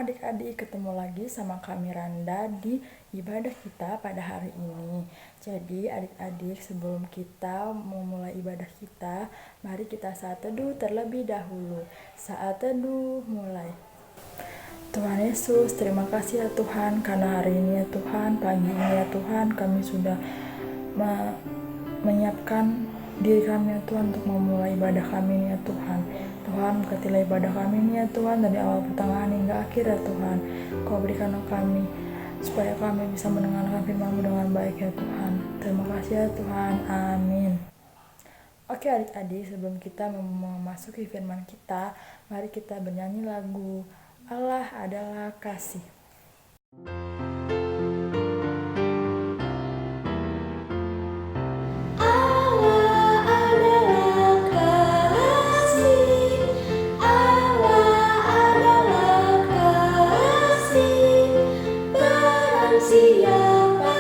adik-adik, ketemu lagi sama kami Randa di ibadah kita pada hari ini. Jadi adik-adik, sebelum kita memulai ibadah kita, mari kita saat teduh terlebih dahulu. Saat teduh mulai. Tuhan Yesus, terima kasih ya Tuhan, karena hari ini ya Tuhan, pagi ini ya Tuhan, kami sudah menyiapkan diri kami ya Tuhan untuk memulai ibadah kami ini ya Tuhan. Tuhan, berkatilah ibadah kami ini ya Tuhan, dari awal pertengahan hingga akhir ya Tuhan. Kau berikanlah kami supaya kami bisa mendengarkan firman-Mu dengan baik ya Tuhan. Terima kasih ya Tuhan, amin. Oke adik-adik, sebelum kita memasuki firman kita, mari kita bernyanyi lagu Allah adalah kasih. Siapa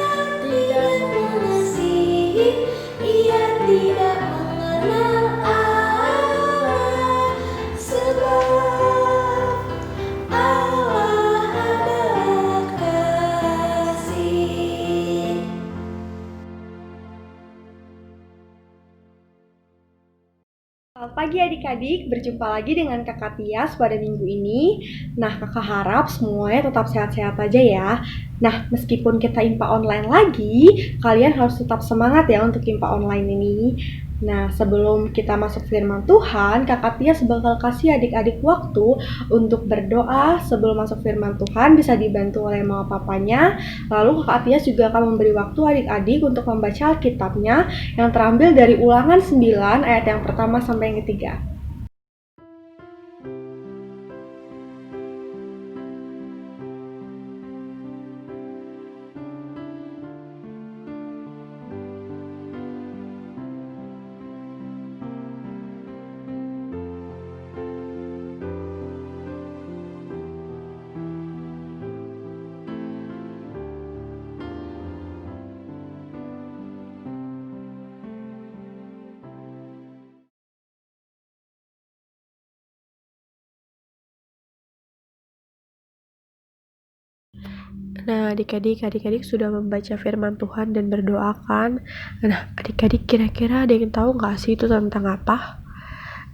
tidak mengasihi, ia tidak mengenal Allah, sebab Allah adalah kasih. Selamat pagi adik-adik, berjumpa lagi dengan Kakak Tias pada minggu ini. Nah, Kakak harap semuanya tetap sehat-sehat aja ya. Nah, meskipun kita IMPA online lagi, kalian harus tetap semangat ya untuk IMPA online ini. Nah, sebelum kita masuk firman Tuhan, Kakak Tias bakal kasih adik-adik waktu untuk berdoa sebelum masuk firman Tuhan, bisa dibantu oleh mama papanya. Lalu Kakak Tias juga akan memberi waktu adik-adik untuk membaca Alkitabnya yang terambil dari Ulangan 9 ayat yang pertama sampai yang ketiga. Nah, adik-adik sudah membaca firman Tuhan dan berdoakan. Nah, adik-adik kira-kira ada yang tahu nggak sih itu tentang apa?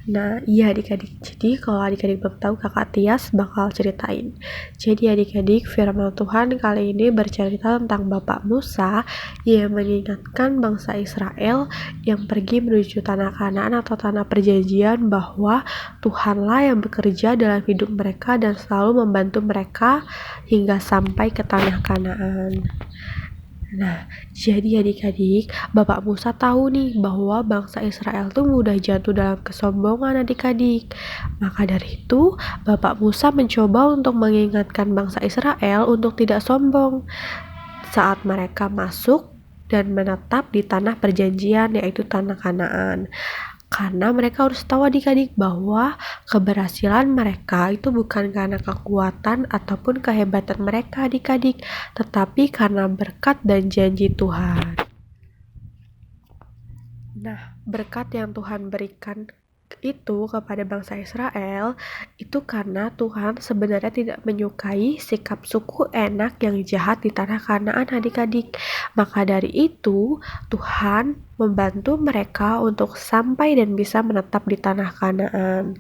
Nah, iya adik-adik. Jadi kalau adik-adik belum tahu, Kakak Tias bakal ceritain. Jadi adik-adik, firman Tuhan kali ini bercerita tentang Bapak Musa yang mengingatkan bangsa Israel yang pergi menuju tanah Kanaan atau tanah perjanjian bahwa Tuhanlah yang bekerja dalam hidup mereka dan selalu membantu mereka hingga sampai ke tanah Kanaan. Nah, jadi adik-adik, Bapak Musa tahu nih bahwa bangsa Israel tuh mudah jatuh dalam kesombongan adik-adik. Maka dari itu, Bapak Musa mencoba untuk mengingatkan bangsa Israel untuk tidak sombong saat mereka masuk dan menetap di tanah perjanjian, yaitu tanah Kanaan. Karena mereka harus tahu adik-adik bahwa keberhasilan mereka itu bukan karena kekuatan ataupun kehebatan mereka adik-adik, tetapi karena berkat dan janji Tuhan. Nah, berkat yang Tuhan berikan itu kepada bangsa Israel itu karena Tuhan sebenarnya tidak menyukai sikap suku Enak yang jahat di tanah Kanaan adik-adik. Maka dari itu Tuhan membantu mereka untuk sampai dan bisa menetap di tanah Kanaan.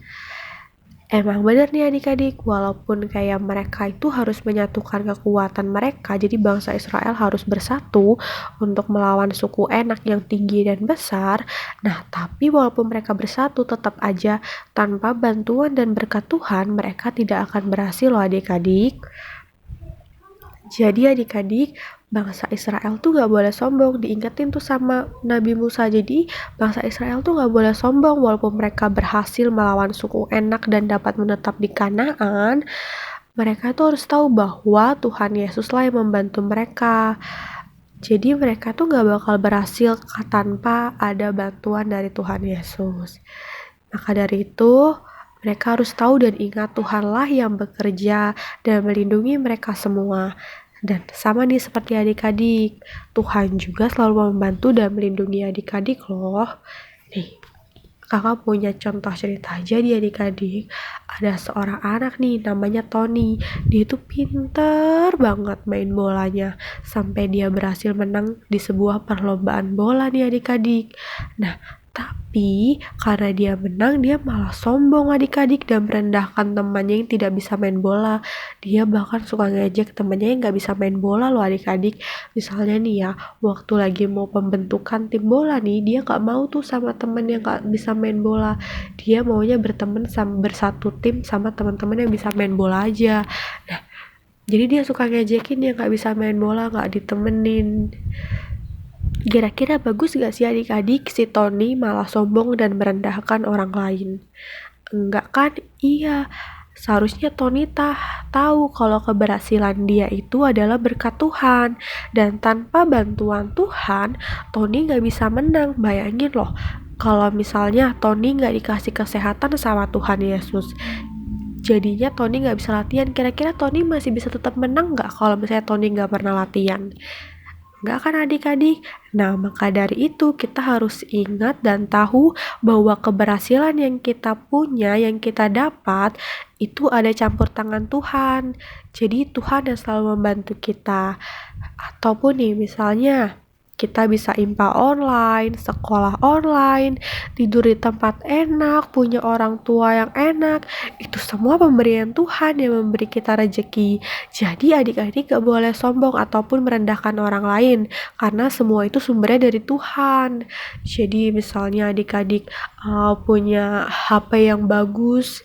Emang benar nih adik-adik, walaupun kayak mereka itu harus menyatukan kekuatan mereka, jadi bangsa Israel harus bersatu untuk melawan suku Enak yang tinggi dan besar. Nah, tapi walaupun mereka bersatu, tetap aja tanpa bantuan dan berkat Tuhan, mereka tidak akan berhasil loh adik-adik. Jadi adik-adik, bangsa Israel tuh gak boleh sombong, diingetin tuh sama Nabi Musa. Jadi bangsa Israel tuh gak boleh sombong walaupun mereka berhasil melawan suku Enak dan dapat menetap di Kanaan. Mereka tuh harus tahu bahwa Tuhan Yesuslah yang membantu mereka. Jadi mereka tuh gak bakal berhasil tanpa ada bantuan dari Tuhan Yesus. Maka dari itu, mereka harus tahu dan ingat Tuhanlah yang bekerja dan melindungi mereka semua. Dan sama nih seperti adik-adik, Tuhan juga selalu membantu dan melindungi adik-adik loh. Nih, Kakak punya contoh cerita aja di adik-adik. Ada seorang anak nih namanya Tony. Dia itu pinter banget main bolanya. Sampai dia berhasil menang di sebuah perlombaan bola nih adik-adik. Nah, tapi karena dia menang, dia malah sombong adik-adik dan merendahkan temannya yang tidak bisa main bola. Dia bahkan suka ngejek temannya yang gak bisa main bola loh adik-adik. Misalnya nih ya, waktu lagi mau pembentukan tim bola nih, dia gak mau tuh sama temen yang gak bisa main bola. Dia maunya berteman sama bersatu tim sama teman-teman yang bisa main bola aja. Nah, jadi dia suka ngejekin yang gak bisa main bola, gak ditemenin. Kira-kira bagus gak sih adik-adik si Tony malah sombong dan merendahkan orang lain? Enggak kan? Iya. Seharusnya Tony tahu kalau keberhasilan dia itu adalah berkat Tuhan. Dan tanpa bantuan Tuhan, Tony gak bisa menang. Bayangin loh, kalau misalnya Tony gak dikasih kesehatan sama Tuhan Yesus, jadinya Tony gak bisa latihan. Kira-kira Tony masih bisa tetap menang gak kalau misalnya Tony gak pernah latihan? Enggak kan adik-adik? Nah, maka dari itu kita harus ingat dan tahu bahwa keberhasilan yang kita punya, yang kita dapat, itu ada campur tangan Tuhan. Jadi Tuhan yang selalu membantu kita. Ataupun nih misalnya kita bisa IMPA online, sekolah online, tidur di tempat enak, punya orang tua yang enak. Itu semua pemberian Tuhan yang memberi kita rezeki. Jadi adik-adik gak boleh sombong ataupun merendahkan orang lain, karena semua itu sumbernya dari Tuhan. Jadi misalnya adik-adik punya HP yang bagus,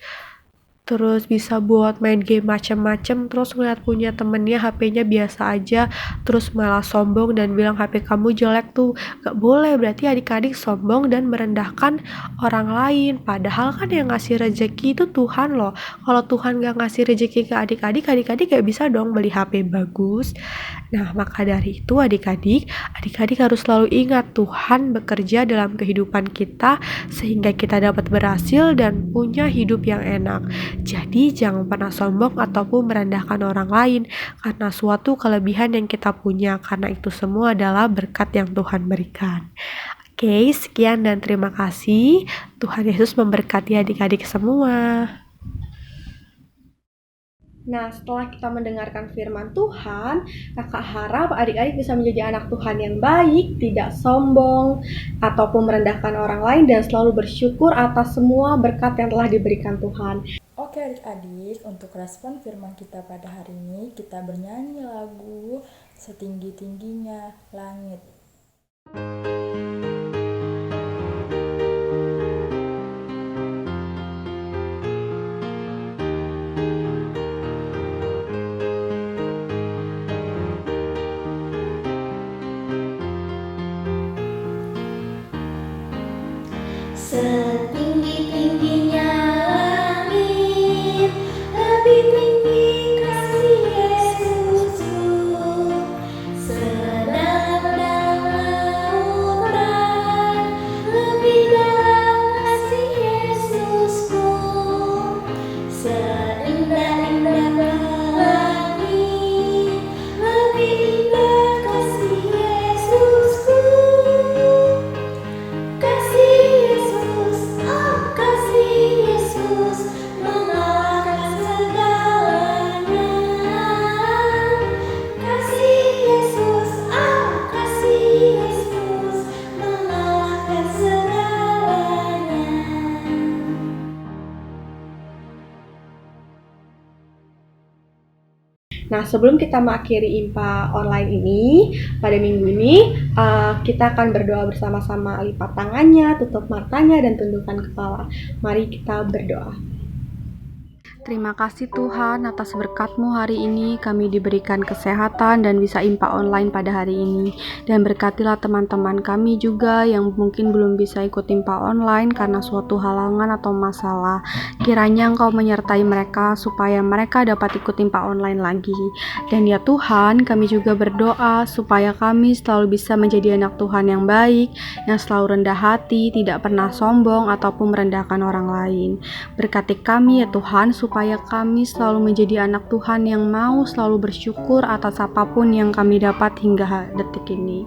terus bisa buat main game macam-macam, terus ngeliat punya temennya HP-nya biasa aja, terus malah sombong dan bilang HP kamu jelek tuh. Gak boleh, berarti adik-adik sombong dan merendahkan orang lain. Padahal kan yang ngasih rezeki itu Tuhan loh. Kalau Tuhan gak ngasih rezeki ke adik-adik, adik-adik gak bisa dong beli HP bagus. Nah, maka dari itu adik-adik harus selalu ingat Tuhan bekerja dalam kehidupan kita sehingga kita dapat berhasil dan punya hidup yang enak. Jadi jangan pernah sombong ataupun merendahkan orang lain karena suatu kelebihan yang kita punya, karena itu semua adalah berkat yang Tuhan berikan. Oke, sekian dan terima kasih. Tuhan Yesus memberkati adik-adik semua. Nah, setelah kita mendengarkan firman Tuhan, kakak harap adik-adik bisa menjadi anak Tuhan yang baik, tidak sombong, ataupun merendahkan orang lain, dan selalu bersyukur atas semua berkat yang telah diberikan Tuhan. Oke adik-adik, untuk respon firman kita pada hari ini, kita bernyanyi lagu Setinggi-tingginya Langit. Setinggi-tingginya langit, lebih tinggi kasih Yesusku. Sedalam-dalam lautan, lebih dalam kasih Yesusku. Seindah-indah langit, lebih indah kasih Yesusku. Kasih Yesus, oh kasih Yesus, mengalahkan segalanya. Kasih Yesus, oh kasih Yesus, mengalahkan segalanya. Nah, sebelum kita mengakhiri IMPA online ini, pada minggu ini, kita akan berdoa bersama-sama. Lipat tangannya, tutup matanya, dan tundukkan kepala. Mari kita berdoa. Terima kasih Tuhan atas berkat-Mu hari ini kami diberikan kesehatan dan bisa IMPA online pada hari ini. Dan berkatilah teman-teman kami juga yang mungkin belum bisa ikut IMPA online karena suatu halangan atau masalah. Kiranya Engkau menyertai mereka supaya mereka dapat ikut IMPA online lagi. Dan ya Tuhan, kami juga berdoa supaya kami selalu bisa menjadi anak Tuhan yang baik, yang selalu rendah hati, tidak pernah sombong ataupun merendahkan orang lain. Berkati kami ya Tuhan supaya kami selalu menjadi anak Tuhan yang mau selalu bersyukur atas apapun yang kami dapat hingga detik ini.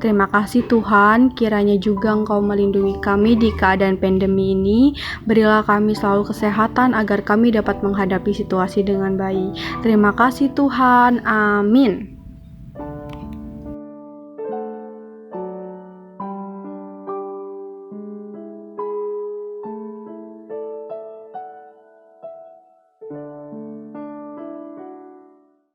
Terima kasih Tuhan, kiranya juga Engkau melindungi kami di keadaan pandemi ini. Berilah kami selalu kesehatan agar kami dapat menghadapi situasi dengan baik. Terima kasih Tuhan, amin.